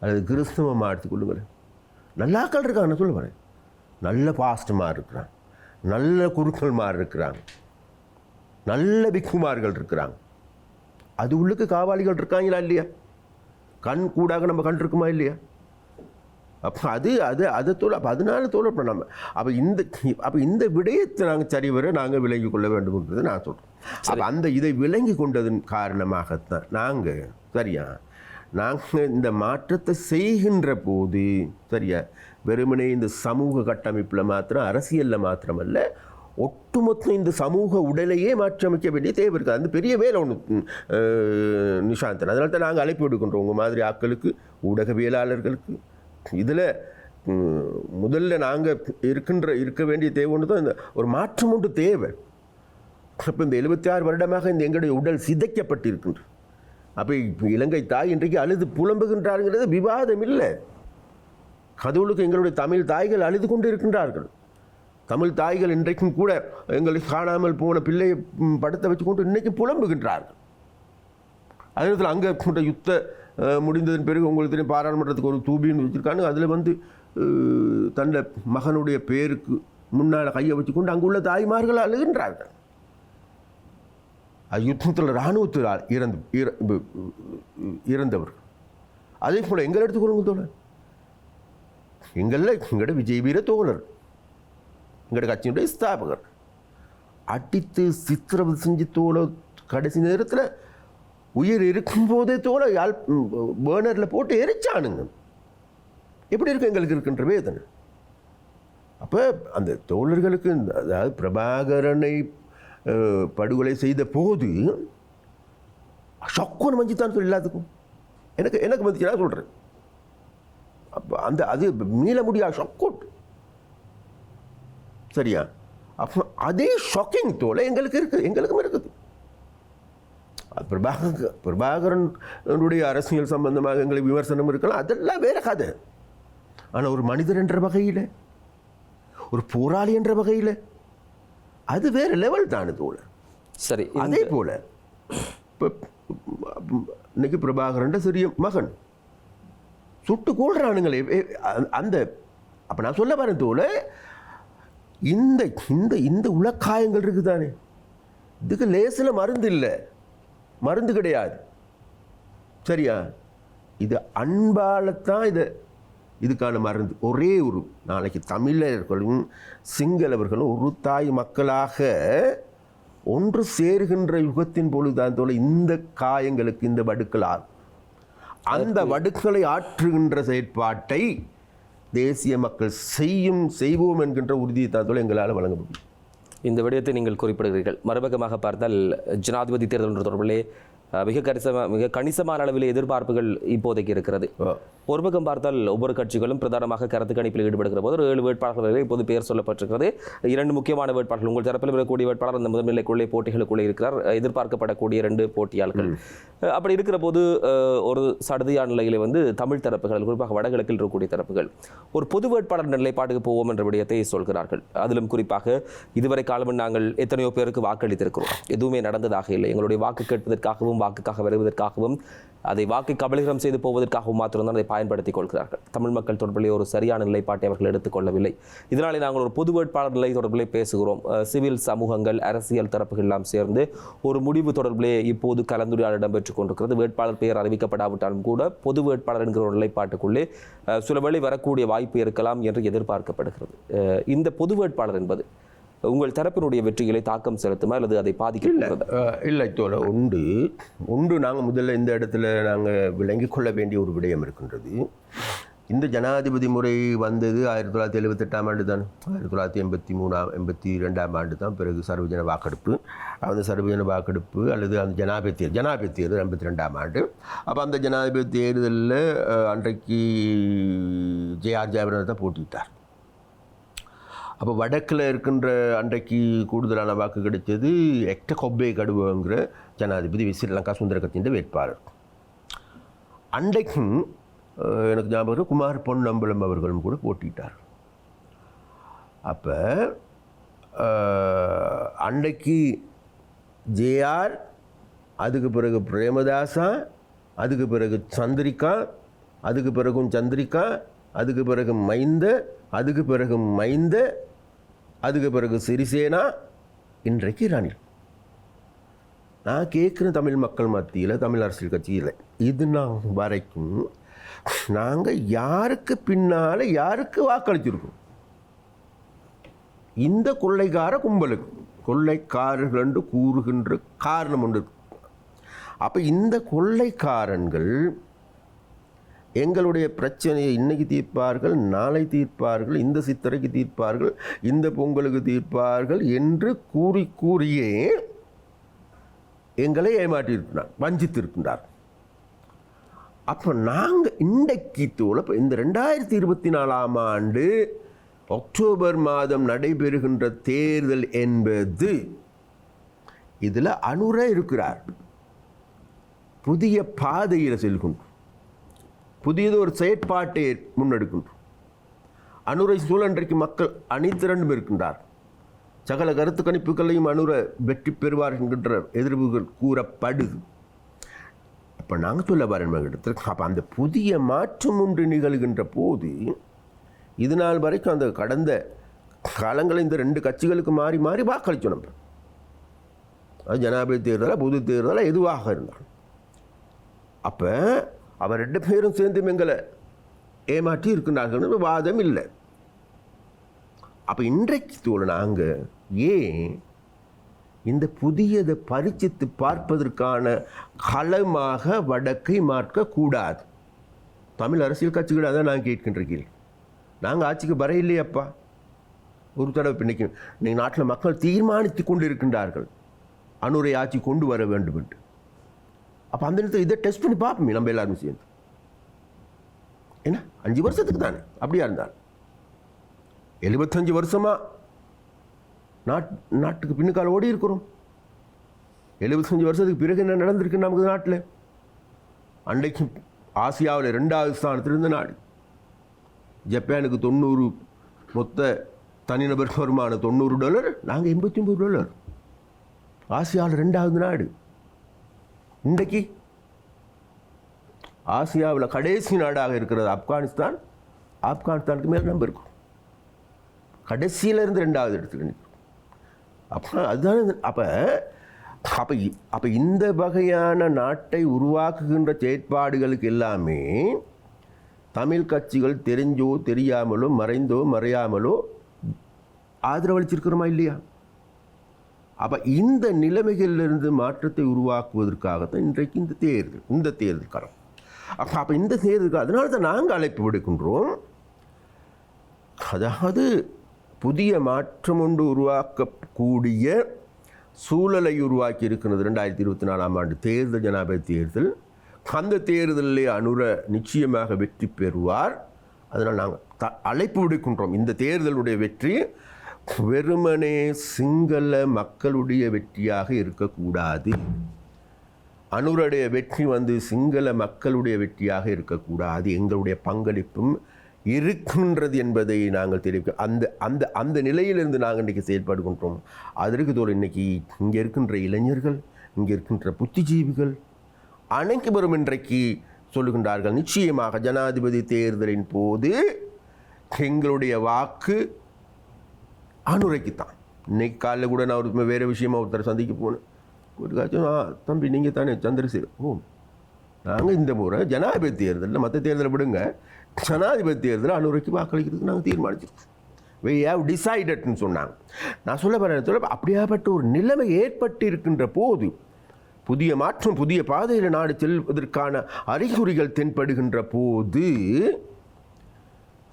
அல்லது கிறிஸ்தவமாக எடுத்துக்கொள்ளுங்களேன். நல்லாக்கள் இருக்காங்க சொல்ல வரேன், நல்ல பாஸ்டமாக இருக்கிறாங்க, நல்ல குருக்கள்மார் இருக்கிறாங்க, நல்ல பிக்குமார்கள் இருக்கிறாங்க. அது உள்ளுக்கு காவாளிகள் இருக்காங்களா இல்லையா? கண் கூடாக நம்ம கண் இருக்குமா இல்லையா? அப்போ அதை தோல். அப்போ அதனால தோல் அப்போ நம்ம அப்போ இந்த விடயத்தை நாங்கள் சரிவர நாங்கள் விளங்கி கொள்ள வேண்டும்ன்றது நான் சொல்கிறேன். அப்போ இதை விளங்கி கொண்டதன் காரணமாகத்தான் நாங்கள் இந்த மாற்றத்தை செய்கின்ற போது வெறுமனே இந்த சமூக கட்டமைப்பில் மாத்திரம் அரசியலில் மாத்திரமல்ல, ஒட்டுமொத்த இந்த சமூக உடலையே மாற்றியமைக்க வேண்டிய தேவை இருக்குது. அந்த பெரிய வேலை ஒன்று நிஷாந்தன். அதனால தான் நாங்கள் அழைப்பு விடுக்கின்றோம் உங்கள் மாதிரி ஆட்களுக்கு, ஊடகவியலாளர்களுக்கு. இதில் முதல்ல நாங்கள் இருக்க வேண்டிய தேவை ஒன்று தான், இந்த ஒரு மாற்றம் ஒன்று தேவை. அப்போ இந்த 76 வருடமாக இந்த எங்களுடைய உடல் சிதைக்கப்பட்டிருக்கின்றது. அப்போ இலங்கை தாய் இன்றைக்கு அழுது புலம்புகின்றாருங்கிறது விவாதம் இல்லை. கடவுளுக்கு எங்களுடைய தமிழ் தாய்கள் அழுது கொண்டு இருக்கின்றார்கள். தமிழ் தாய்கள் இன்றைக்கும் கூட எங்களுக்கு காணாமல் போன பிள்ளையை படத்தை வச்சுக்கொண்டு இன்றைக்கும் புலம்புகின்றார்கள். அதே நேரத்தில் அங்கே யுத்த முடிந்ததன் பிறகு உங்களுக்கு தெரியும், பாராளுமன்றத்துக்கு ஒரு தூபின்னு வச்சுருக்காங்க. அதில் வந்து தன்னை மகனுடைய பேருக்கு முன்னால் கையை வச்சுக்கொண்டு அங்குள்ள தாய்மார்கள் அழுகின்றார்கள். அது யுத்தத்தில் இராணுவத்தில் இறந்தவர்கள். அதே போல் எங்களை எடுத்துக்கொள்ளுங்க தோழர், எங்களோட விஜய் வீர தோழர், எங்களோட கட்சியினுடைய ஸ்தாபகர் அடித்து சித்திரவதை செஞ்சு தோழ கடைசி நேரத்தில் உயிர் இருக்கும்போதே தோலை பேர்னரில் போட்டு எரிச்சானுங்க. எப்படி இருக்கு எங்களுக்கு இருக்கின்ற வேதனை. அப்போ அந்த தோழர்களுக்கு அதாவது பிரபாகரனை படுகொலை செய்த போது ஷொக்கோன்னு மஞ்சித்தான் சொல்லி எல்லாத்துக்கும் எனக்கு மதிச்சு நான் சொல்கிறேன். அப்போ அது மீள முடியாது ஷொக்கோட். சரியா? அப்போ அதே ஷாக்கிங் தோலை எங்களுக்கும் இருக்குது. பிரபாகரனுடைய அரசியல் சம்பந்தமாக எங்களுக்கு விமர்சனம் இருக்கலாம், அதெல்லாம் வேற கதை. ஆனால் ஒரு மனிதர் என்ற வகையில், ஒரு போராளி என்ற வகையில் அது வேற லெவல் தானே தோழ. சரி, அதே போல இப்போ இன்னைக்கு பிரபாகரன் சிறிய மகன் சுட்டு கொள்றானுங்களே அந்த. அப்போ நான் சொல்ல வரேன் தோழ, இந்த இந்த இந்த உலக்காயங்கள் இருக்குதானே, இதுக்கு லேசில் மருந்து இல்லை, மருந்து கிடையாது. சரியா? இது அன்பால்தான் இதுக்கான மருந்து. ஒரே ஒரு நாளைக்கு தமிழர்களும் சிங்களவர்களும் ஒரு தாய் மக்களாக ஒன்று சேருகின்ற யுகத்தின் பொழுதுதான் தோழ இந்த காயங்களுக்கு இந்த வடுக்களால் அந்த வடுக்களை ஆற்றுகின்ற செயற்பாட்டை தேசிய மக்கள் செய்வோம் என்கின்ற உறுதியை தான் தோழ எங்களால் வழங்க முடியும். இந்த விடயத்தை நீங்கள் குறிப்பிடுகிறீர்கள். மறுபக்கமாக பார்த்தால் ஜனாதிபதி தேர்தல் தொடர்பிலே மிக கணிசமான அளவில் எதிர்பார்ப்புகள் இப்போதைக்கு இருக்கிறது. ஒரு பக்கம் பார்த்தால் ஒவ்வொரு கட்சிகளும் பிரதானமாக கருத்து கணிப்பில் ஈடுபடுகிற போது 7 வேட்பாளர்கள் இப்போது பெயர் சொல்லப்பட்டிருக்கிறது. 2 முக்கியமான வேட்பாளர்கள், உங்கள் தரப்பில் இருக்கக்கூடிய வேட்பாளர் அந்த முதல்நிலைக்குள்ளே போட்டிகளுக்குள்ளே இருக்கிறார், எதிர்பார்க்கப்படக்கூடிய 2 போட்டியாளர்கள். அப்படி இருக்கிற போது ஒரு சடுதியான நிலையில் தமிழ் தரப்புகள், குறிப்பாக வடகிழக்கில் இருக்கக்கூடிய தரப்புகள் ஒரு பொது வேட்பாளர் நிலைப்பாட்டுக்கு போவோம் என்ற விடயத்தை சொல்கிறார்கள். அதிலும் குறிப்பாக இதுவரை காலம் நாங்கள் எத்தனையோ பேருக்கு வாக்களித்திருக்கிறோம், எதுவுமே நடந்ததாக இல்லை. எங்களுடைய வாக்கு கேட்பதற்காகவும் வாக்குக்காக வருவதற்காகவும் அதை வாக்கை கபலீகரம் செய்து போவதற்காகவும் மாத்திரம்தான் அதை பயன்படுத்திக் கொள்கிறார்கள். தமிழ் மக்கள் தொடர்பிலே ஒரு சரியான நிலைப்பாட்டை அவர்கள் எடுத்துக்கொள்ளவில்லை. இதனாலே நாங்கள் ஒரு பொது வேட்பாளர் நிலை தொடர்பிலே பேசுகிறோம். சிவில் சமூகங்கள், அரசியல் தரப்புகள் எல்லாம் சேர்ந்து ஒரு முடிவு தொடர்பிலே இப்போது கலந்துரையாடல் இடம்பெற்றுக் கொண்டிருக்கிறது. வேட்பாளர் பெயர் அறிவிக்கப்படாவிட்டாலும் கூட பொது வேட்பாளர் என்கிற ஒரு நிலைப்பாட்டுக்குள்ளே சில வேளை வரக்கூடிய வாய்ப்பு இருக்கலாம் என்று எதிர்பார்க்கப்படுகிறது. இந்த பொது வேட்பாளர் என்பது உங்கள் தரப்பினுடைய வெற்றிகளை தாக்கம் செலுத்துமா அல்லது அதை பாதிக்க? இல்லை தோழ, ஒன்று நாங்கள் முதல்ல இந்த இடத்துல நாங்கள் விளங்கிக் கொள்ள வேண்டிய ஒரு விடயம் இருக்கின்றது. இந்த ஜனாதிபதி முறை வந்தது 1978ஆம் ஆண்டு தான். 1982ஆம் ஆண்டு தான் பிறகு சர்வஜன வாக்கெடுப்பு. அந்த சர்வஜன வாக்கெடுப்பு அல்லது அந்த ஜனாதிபதி தேர்தல் 82ஆம் ஆண்டு. அப்போ அந்த ஜனாதிபதி தேர்தலில் அன்றைக்கு ஜே.ஆர். ஜெயவர்தனா தான் போட்டிட்டார். அப்போ வடக்கில் இருக்கின்ற அன்றைக்கு கூடுதலான வாக்கு கிடைத்தது எக்ட கொப்பே கடுவங்கிற ஜனாதிபதி ஸ்ரீலங்கா சுந்தர கட்சியின் வேட்பாளர். அன்றைக்கும் எனக்கு ஞாபகம் குமார் பொன்னம்பலம் அவர்களும் கூட போட்டிட்டார். அப்போ அன்றைக்கு ஜே.ஆர்., அதுக்கு பிறகு பிரேமதாசா, அதுக்கு பிறகு சந்திரிகா, அதுக்கு பிறகும் சந்திரிகா, அதுக்கு பிறகு மைந்த, அதுக்கு பிறகு மைந்த, அதுக்கு பிறகு சிறிசேனா, இன்றைக்கு ரணில். நான் கேட்குறேன் தமிழ் மக்கள் மத்தியில், தமிழ் அரசியல் கட்சியில், இது நான் வரைக்கும் நாங்கள் யாருக்கு பின்னால் யாருக்கு வாக்களிச்சிருக்கோம்? இந்த கொள்ளைக்கார கும்பலுக்கு, கொள்ளைக்காரர்கள் என்று கூறுகின்ற காரணம் உண்டு. அப்போ இந்த கொள்ளைக்காரன்கள் எங்களுடைய பிரச்சனையை இன்னைக்கு தீர்ப்பார்கள், நாளை தீர்ப்பார்கள், இந்த சித்திரைக்கு தீர்ப்பார்கள், இந்த பொங்கலுக்கு தீர்ப்பார்கள் என்று கூறியே எங்களை ஏமாற்றியிருக்கிறார், வஞ்சித்திருக்கின்றார். அப்போ நாங்கள் இன்றைக்கு தோழ இந்த 2024ஆம் ஆண்டு அக்டோபர் மாதம் நடைபெறுகின்ற தேர்தல் என்பது இதில் அனுர இருக்கிறார். புதிய பாதையில் செல்கின்றோம், புதியது ஒரு செயற்பாட்டை முன்னெடுக்கின்றோம். அனுரை சூழன்றைக்கு மக்கள் அணிதிரண்டும் இருக்கின்றார். சகல கருத்து கணிப்புகளையும் அனுர வெற்றி பெறுவார் என்கின்ற எதிர்ப்புகள் கூறப்படுது. அப்போ நாங்கள் சொல்ல வரேன், அப்போ அந்த புதிய மாற்றம் ஒன்று நிகழ்கின்ற போது இது நாள் வரைக்கும் அந்த கடந்த காலங்களில் இந்த 2 கட்சிகளுக்கு மாறி மாறி வாக்களிச்சோம். நம்ம அது ஜனாதிபதி தேர்தலாக பொது தேர்தலாக எதுவாக இருந்தாலும் அப்போ அவர் 2 பேரும் சேர்ந்து எங்களை ஏமாற்றி இருக்கின்றார்கள், வாதம் இல்லை. அப்போ இன்றைக்கு தோழ நாங்கள் ஏன் இந்த புதியதை பரிசித்து பார்ப்பதற்கான களமாக வடக்கை மாற்றக்கூடாது. தமிழ் அரசியல் கட்சிகள் அதான் நான் கேட்கின்றீர்கள். நாங்கள் ஆட்சிக்கு வர இல்லையப்பா. ஒரு தடவை இன்னைக்கு நீங்கள் நாட்டில் மக்கள் தீர்மானித்து கொண்டு இருக்கின்றார்கள் அனுரை ஆட்சி கொண்டு வர வேண்டும் என்று. அப்போ அந்த நேரத்தில் இதை டெஸ்ட் பண்ணி பார்ப்போமே நம்ம எல்லாருமே சேர்ந்து. ஏன்னா 5 வருஷத்துக்கு தானே அப்படியா இருந்தால் 75 வருஷமாக நாட்டுக்கு பின்னுக்கால ஓடி இருக்கிறோம். 75 வருஷத்துக்கு பிறகு என்ன நடந்திருக்கு நமக்கு நாட்டில்? அன்றைக்கு ஆசியாவில் 2வது ஸ்தானத்தில் இருந்த நாடு. ஜப்பானுக்கு 90 மொத்த தனிநபர் வருமானம் $90, நாங்கள் $89. ஆசியாவில் 2வது நாடு. இன்றைக்கு ஆசியாவில் கடைசி நாடாக இருக்கிறது ஆப்கானிஸ்தான். ஆப்கானிஸ்தானுக்கு மேலே நம்ம இருக்கோம். கடைசியில் இருந்து 2வது இடத்துல நிற்கிறோம். அப்போ அதுதான். அப்போ இந்த வகையான நாட்டை உருவாக்குகின்ற செயற்பாடுகளுக்கு எல்லாமே தமிழ் கட்சிகள் தெரிஞ்சோ தெரியாமலோ மறைந்தோ மறையாமலோ ஆதரவளிச்சிருக்கிறோமா இல்லையா? அப்போ இந்த நிலைமைகளிலிருந்து மாற்றத்தை உருவாக்குவதற்காகத்தான் இன்றைக்கு இந்த தேர்தல் காலம். அப்போ இந்த தேர்தலுக்கு அதனால தான் நாங்கள் அழைப்பு விடுக்கின்றோம். அதாவது புதிய மாற்றம் ஒன்று உருவாக்கக்கூடிய சூழலை உருவாக்கி இருக்கிறது 2024ஆம் ஆண்டு தேர்தல், ஜனாதிபதி தேர்தல். அந்த தேர்தலிலே அனுர நிச்சயமாக வெற்றி பெறுவார். அதனால் நாங்கள் அழைப்பு விடுக்கின்றோம். இந்த தேர்தலுடைய வெற்றி வெறுமனே சிங்கள மக்களுடைய வெற்றியாக இருக்கக்கூடாது. அனுருடைய வெற்றி சிங்கள மக்களுடைய வெற்றியாக இருக்கக்கூடாது. எங்களுடைய பங்களிப்பும் இருக்கின்றது என்பதை நாங்கள் தெரிவிக்க அந்த நிலையிலிருந்து நாங்கள் இன்றைக்கி செயல்படுகின்றோம். அதற்கு தோல் இன்றைக்கி இங்கே இருக்கின்ற இளைஞர்கள், இங்கே இருக்கின்ற புத்திஜீவிகள் அனைவரும் இன்றைக்கு சொல்லுகின்றார்கள், நிச்சயமாக ஜனாதிபதி தேர்தலின் போது எங்களுடைய வாக்கு அனுரைக்குத்தான். இன்னைக்கு காலையில் கூட நான் ஒரு வேறு விஷயமா ஒருத்தர் சந்திக்க போனேன். ஒரு காட்சும் தம்பி நீங்கள் தானே சந்திரசேகர், நாங்கள் இந்த முறை ஜனாதிபதி தேர்தலில் மற்ற தேர்தலை விடுங்க, ஜனாதிபதி தேர்தலில் அனுரைக்கு வாக்களிக்கிறதுக்கு நாங்கள் தீர்மானிச்சிருக்கோம். we have decidedன்னு சொன்னாங்க. நான் சொல்ல போகிறேன், அப்படியாப்பட்ட ஒரு நிலைமை ஏற்பட்டு இருக்கின்ற போது புதிய மாற்றம் புதிய பாதையில் நாடு செல்வதற்கான அறிகுறிகள் தென்படுகின்ற போது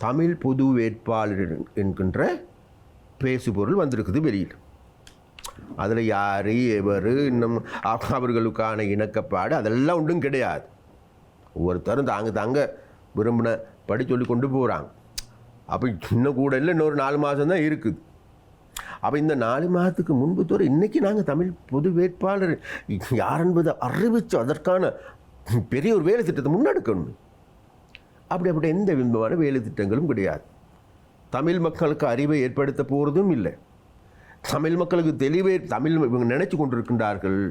தமிழ் பொது வேட்பாளர் என்கின்ற பேசுபொருள் வந்திருக்குது வெளியில். அதில் யார் எவர் இன்னும் அவர்களுக்கான இணக்கப்பாடு அதெல்லாம் ஒன்றும் கிடையாது. ஒவ்வொருத்தரும் தாங்க விரும்பின படி சொல்லி கொண்டு போகிறாங்க. அப்போ இன்னும் கூட இல்லை, இன்னொரு 4 மாதம் தான் இருக்குது. அப்போ இந்த 4 மாதத்துக்கு முன்பு தோற இன்றைக்கி நாங்கள் தமிழ் பொது வேட்பாளர் யார் என்பதை அறிவித்து அதற்கான பெரிய ஒரு வேலை திட்டத்தை முன்னெடுக்கணும். அப்படி எந்த விதமான வேலை திட்டங்களும் கிடையாது. தமிழ் மக்களுக்கு அறிவை ஏற்படுத்த போகிறதும் இல்லை. தமிழ் மக்களுக்கு தெளிவே இவங்க நினைச்சு கொண்டிருக்கின்றார்கள்.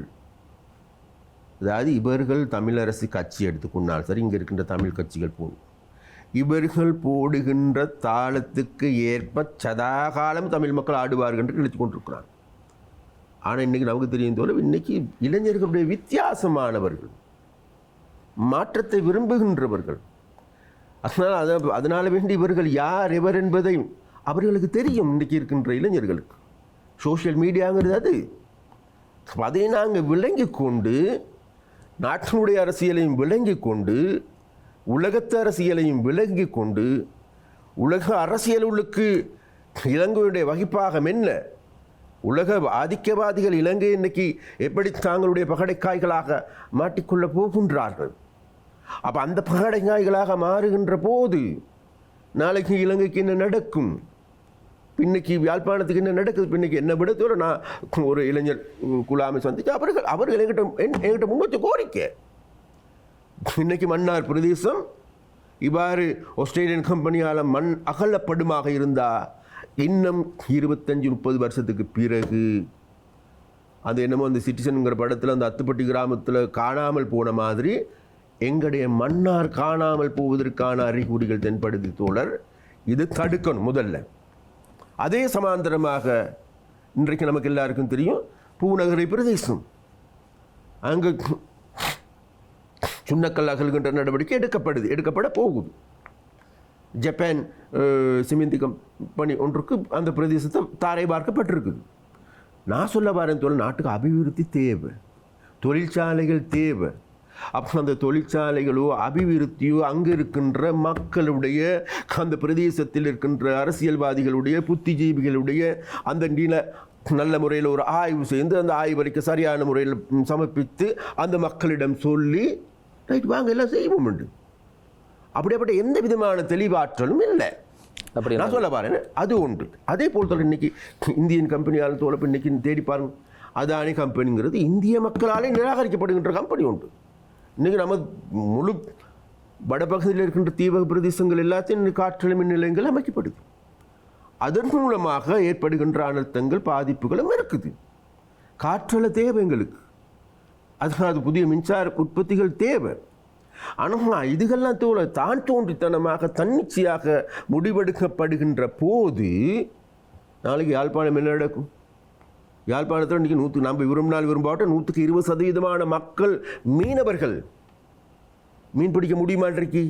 அதாவது இவர்கள் தமிழரசு கட்சி எடுத்துக்கொண்டால் சரி, இங்கே இருக்கின்ற தமிழ் கட்சிகள் போகும், இவர்கள் போடுகின்ற தாளத்துக்கு ஏற்ப சதாகாலம் தமிழ் மக்கள் ஆடுவார்கள் என்று நினைத்து கொண்டிருக்கிறார். ஆனால் இன்றைக்கி நமக்கு தெரியும் போல இன்றைக்கி இளைஞர்களுடைய வித்தியாசமானவர்கள், மாற்றத்தை விரும்புகின்றவர்கள். அதனால் வேண்டி இவர்கள் யார் எவர் என்பதை அவர்களுக்கு தெரியும். இன்றைக்கி இருக்கின்ற இளைஞர்களுக்கு சோஷியல் மீடியாங்கிறது அதை நாங்கள் விளங்கி கொண்டு நாட்டினுடைய அரசியலையும் விளங்கி கொண்டு உலகத்து அரசியலையும் விளங்கி கொண்டு உலக அரசியலுக்கு இலங்கையுடைய வகிப்பாகம் என்ன, உலக ஆதிக்கவாதிகள் இலங்கை இன்னைக்கு எப்படி தாங்களுடைய பகடைக்காய்களாக மாட்டிக்கொள்ள போகின்றார்கள். அப்போ அந்த பகடைக்காய்களாக மாறுகின்ற போது நாளைக்கு இலங்கைக்கு என்ன நடக்கும், இன்னைக்கு யாழ்ப்பாணத்துக்கு என்ன நடக்குது, இன்னைக்கு என்ன விடத்தோடு நான் ஒரு இளைஞர் குழாமை சந்தித்து அவர்கள் எங்கிட்ட முன்வச்ச கோரிக்கை, இன்னைக்கு மன்னார் பிரதேசம் இவ்வாறு ஆஸ்திரேலியன் கம்பெனியால் மண் அகலப்படுமாக இருந்தால் இன்னும் 25-30 வருஷத்துக்கு பிறகு அது என்னமோ அந்த சிட்டிசனுங்கிற படத்தில் அந்த அத்துப்பட்டி கிராமத்தில் காணாமல் போன மாதிரி எங்களுடைய மன்னார் காணாமல் போவதற்கான அறிகுறிகள் தென்படுது தோழர். இது தடுக்கணும் முதல்ல. அதே சமாந்தரமாக இன்றைக்கு நமக்கு எல்லாருக்கும் தெரியும் பூநகரை பிரதேசம், அங்கே சுண்ணக்கல் அகல்கின்ற நடவடிக்கை எடுக்கப்பட போகுது. ஜப்பான் சிமெந்தி கம்பெனி ஒன்றுக்கு அந்த பிரதேசத்தை தாரை பார்க்கப்பட்டிருக்குது. நான் சொல்ல வரேன் தோழர், நாட்டுக்கு அபிவிருத்தி தேவை, தொழிற்சாலைகள் தேவை. அப்போ அந்த தொழிற்சாலைகளோ அபிவிருத்தியோ அங்கே இருக்கின்ற மக்களுடைய, அந்த பிரதேசத்தில் இருக்கின்ற அரசியல்வாதிகளுடைய, புத்திஜீவிகளுடைய அந்த நல்ல முறையில் ஒரு ஆய்வு செய்து அந்த ஆய்வறிக்கை சரியான முறையில் சமர்ப்பித்து அந்த மக்களிடம் சொல்லி ரைட் வாங்க எல்லாம் செய்வோம் உண்டு. அப்படிப்பட்ட எந்த விதமான தெளிவாற்றலும் இல்லை. அப்படி நான் சொல்ல பாருங்க, அது ஒன்று. அதே போல் தான் இன்னைக்கு இந்தியன் கம்பெனியால் தோழப்பு இன்னைக்கு தேடி பாருங்க, அதானி கம்பெனிங்கிறது இந்திய மக்களாலே நிராகரிக்கப்படுகின்ற கம்பெனி உண்டு. இன்றைக்கி நம்ம முழு வடபகுதியில் இருக்கின்ற தீபக பிரதேசங்கள் எல்லாத்தையும் காற்றலை மின் நிலையங்கள் அமைக்கப்படுது. அதன் மூலமாக ஏற்படுகின்ற அனர்த்தங்கள் பாதிப்புகளும் இருக்குது. காற்றலை தேவை எங்களுக்கு, அதனால் புதிய மின்சார உற்பத்திகள் தேவை. ஆனால் இதுகெல்லாம் தான் தோன்றித்தனமாக தன்னிச்சையாக முடிவெடுக்கப்படுகின்ற போது நாளைக்கு யாழ்ப்பாணம் என்ன நடக்கும்? யாழ்ப்பாணத்தில் இன்றைக்கி நம்ம விரும்பினால் விரும்பாட்டம் 120% மக்கள் மீனவர்கள். மீன் பிடிக்க முடியுமான்றைக்கு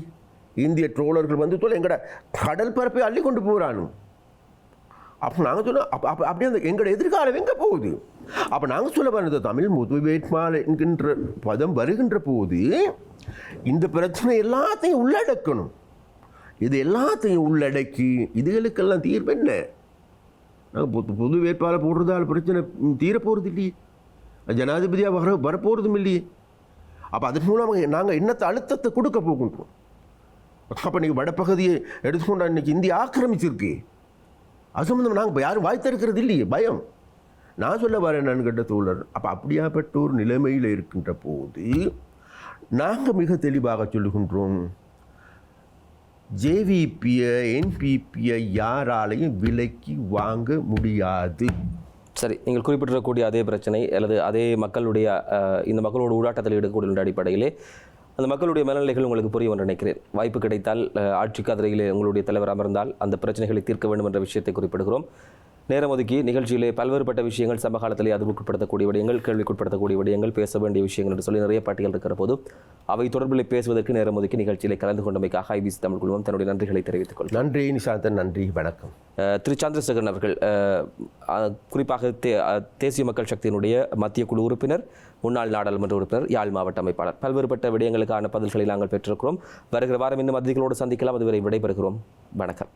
இந்திய ட்ரோலர்கள் வந்து எங்கட கடல் பரப்பை அள்ளி கொண்டு போகிறானு. அப்போ நாங்கள் சொன்னோம், அப்படியே அந்த எங்களோட எதிர்காலம் எங்கே போகுது? அப்போ நாங்கள் சொல்ல வேண்டியது தமிழ் பொது வேட்பாளர் என்கின்ற பதம் வருகின்ற போது இந்த பிரச்சனை எல்லாத்தையும் உள்ளடக்கணும். இது எல்லாத்தையும் உள்ளடக்கி இதுகளுக்கெல்லாம் தீர்வு என்ன? நாங்கள் பொது வேட்பாளர் போடுறதால பிரச்சனை தீரப்போகிறது இல்லையே, ஜனாதிபதியாக வரப்போகிறதும் இல்லையே. அப்போ அதன் மூலமாக நாங்கள் என்னத்தை அழுத்தத்தை கொடுக்க போகின்றோம். அப்போ நீங்கள் வடப்பகுதியை எடுத்துக்கொண்டா இன்றைக்கி இந்தியா ஆக்கிரமிச்சிருக்கு. அது சம்பந்தம் நாங்கள் யாரும் வாய்த்திருக்கிறது இல்லையே, பயம். நான் சொல்ல வரேன் நான் கேட்ட தோழர், அப்போ அப்படியாப்பட்ட ஒரு நிலைமையில் இருக்கின்ற போது நாங்கள் மிக தெளிவாக சொல்லுகின்றோம், ஜேவிபியை என்பிபியை யாராலையும் விலைக்கு வாங்க முடியாது. சரி, நீங்கள் குறிப்பிட்டிருக்கக்கூடிய அதே பிரச்சனை அல்லது அதே மக்களுடைய இந்த மக்களோட ஊடாட்டத்தில் ஈடுபடக்கூடிய அடிப்படையிலே அந்த மக்களுடைய மனநிலைகள் உங்களுக்கு புரியும் என்று நினைக்கிறேன். வாய்ப்பு கிடைத்தால் ஆட்சி கதிரையிலே உங்களுடைய தலைவர் அமர்ந்தால் அந்த பிரச்சனைகளை தீர்க்க வேண்டும் என்ற விஷயத்தை குறிப்பிடுகிறோம். நேரம் ஒதுக்கி நிகழ்ச்சியிலே பல்வேறுபட்ட விஷயங்கள், சமகாலத்திலே அதிர்வுக்குட்படுத்தக்கூடிய விடயங்கள், கேள்விக்குட்படுத்தக்கூடிய விடயங்கள், பேச வேண்டிய விஷயங்கள் என்று சொல்லி நிறைய பட்டியல் இருக்கிற போது அவை தொடர்பில் பேசுவதற்கு நேரம் ஒதுக்கி நிகழ்ச்சியிலே கலந்து கொண்டமைக்காக ஐபிசி தமிழ் குழுமம் தன்னுடைய நன்றிகளை தெரிவித்துக் கொள்கிறேன். நன்றி நிஷாந்தன், நன்றி, வணக்கம். திரு சந்திரசேகரன் அவர்கள் குறிப்பாக தேசிய மக்கள் சக்தியினுடைய மத்திய குழு உறுப்பினர், முன்னாள் நாடாளுமன்ற உறுப்பினர், யாழ் மாவட்ட அமைப்பாளர். பல்வேறுபட்ட விடயங்களுக்கான பதில்களை நாங்கள் பெற்றிருக்கிறோம். வருகிற வாரம் இன்னும் அதிகளோடு சந்திக்கலாம். அதுவரை விடைபெறுகிறோம். வணக்கம்.